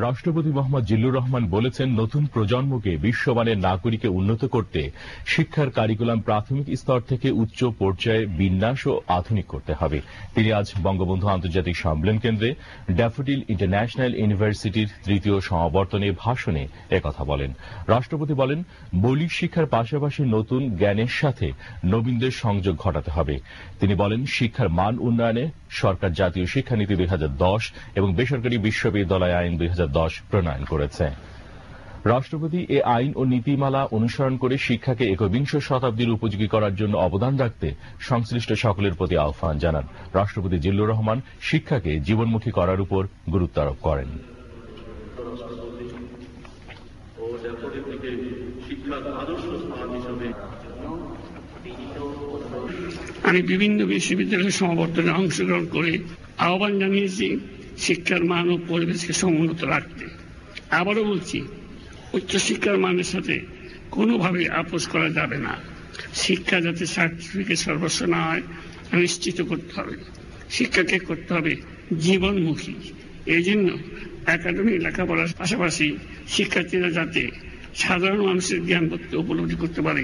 রাষ্ট্রপতি মোহাম্মদ জিল্লুর রহমান বলেছেন, নতুন প্রজন্মকে বিশ্বমানের নাগরিকে উন্নত করতে শিক্ষার কারিকুলাম প্রাথমিক স্তর থেকে উচ্চ পর্যায়ে বিন্যাস ও আধুনিক করতে হবে। তিনি আজ বঙ্গবন্ধু আন্তর্জাতিক সম্মেলন কেন্দ্রে ড্যাফোডিল ইন্টারন্যাশনাল ইউনিভার্সিটির তৃতীয় সমাবর্তনে ভাষণে একথা বলেন। রাষ্ট্রপতি বলেন, মৌলিক শিক্ষার পাশাপাশি নতুন জ্ঞানের সাথে নবীনদের সংযোগ ঘটাতে হবে। তিনি বলেন, শিক্ষার মান উন্নয়নে সরকার জাতীয় শিক্ষানীতি 2010 এবং বেসরকারি বিশ্ববিদ্যালয় আইন 2010 প্রণয়ন করেছে। রাষ্ট্রপতি এ আইন ও নীতিমালা অনুসরণ করে শিক্ষাকে একবিংশ শতাব্দীর উপযোগী করার জন্য অবদান রাখতে সংশ্লিষ্ট সকলের প্রতি আহ্বান জানান। রাষ্ট্রপতি জিল্লুর রহমান শিক্ষাকে জীবনমুখী করার উপর গুরুত্ব আরোপ করেন। আমি বিভিন্ন বিশ্ববিদ্যালয়ের সমাবর্তনে অংশগ্রহণ করে আহ্বান জানিয়েছি শিক্ষার মান ও পরিবেশকে সমুন্নত রাখতে। আবারও বলছি, উচ্চশিক্ষার মানের সাথে কোনোভাবে আপোষ করা যাবে না। শিক্ষা যাতে সার্টিফিকেট সর্বস্ব না হয় নিশ্চিত করতে হবে। শিক্ষাকে করতে হবে জীবনমুখী। এই জন্য একাডেমিক লেখাপড়ার পাশাপাশি শিক্ষার্থীরা যাতে সাধারণ মানুষের জ্ঞান উপলব্ধি করতে পারে,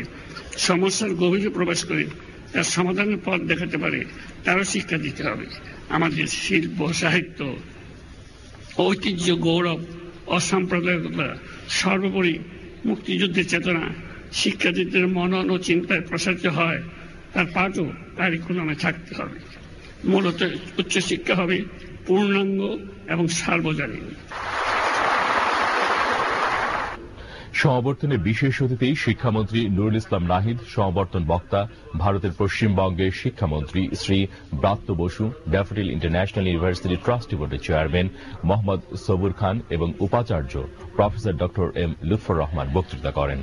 সমস্যার গভীরে প্রবেশ করে তার সমাধানের পথ দেখাতে পারে, তারও শিক্ষা দিতে হবে। আমাদের শিল্প, সাহিত্য, ঐতিহ্য, গৌরব, অসাম্প্রদায়িকতা, সর্বোপরি মুক্তিযুদ্ধের চেতনা শিক্ষার্থীদের মনন ও চিন্তায় প্রসারিত হয়, তার পাঠও কারিকুলামে থাকতে হবে। মূলত উচ্চশিক্ষা হবে পূর্ণাঙ্গ এবং সার্বজনীন। সমাবর্তনে বিশেষ অতিথি শিক্ষামন্ত্রী নুরুল ইসলাম নাহিদ, সমাবর্তন বক্তা ভারতের পশ্চিমবঙ্গের শিক্ষামন্ত্রী Shri Bratya Basu, Daffodil International University trustee বোর্ডের চেয়ারম্যান মোহাম্মদ সবুর খান এবং উপাচার্য professor doctor M Lutfar Rahman বক্তৃতা করেন।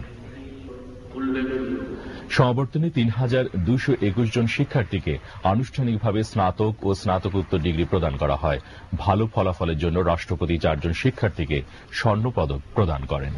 সমাবর্তনে ৩,২২১ জন শিক্ষার্থীকে আনুষ্ঠানিকভাবে স্নাতক ও স্নাতকোত্তর ডিগ্রি প্রদান করা হয়। ভালো ফলাফলের জন্য রাষ্ট্রপতি 4 জন শিক্ষার্থীকে স্বর্ণপদক প্রদান করেন।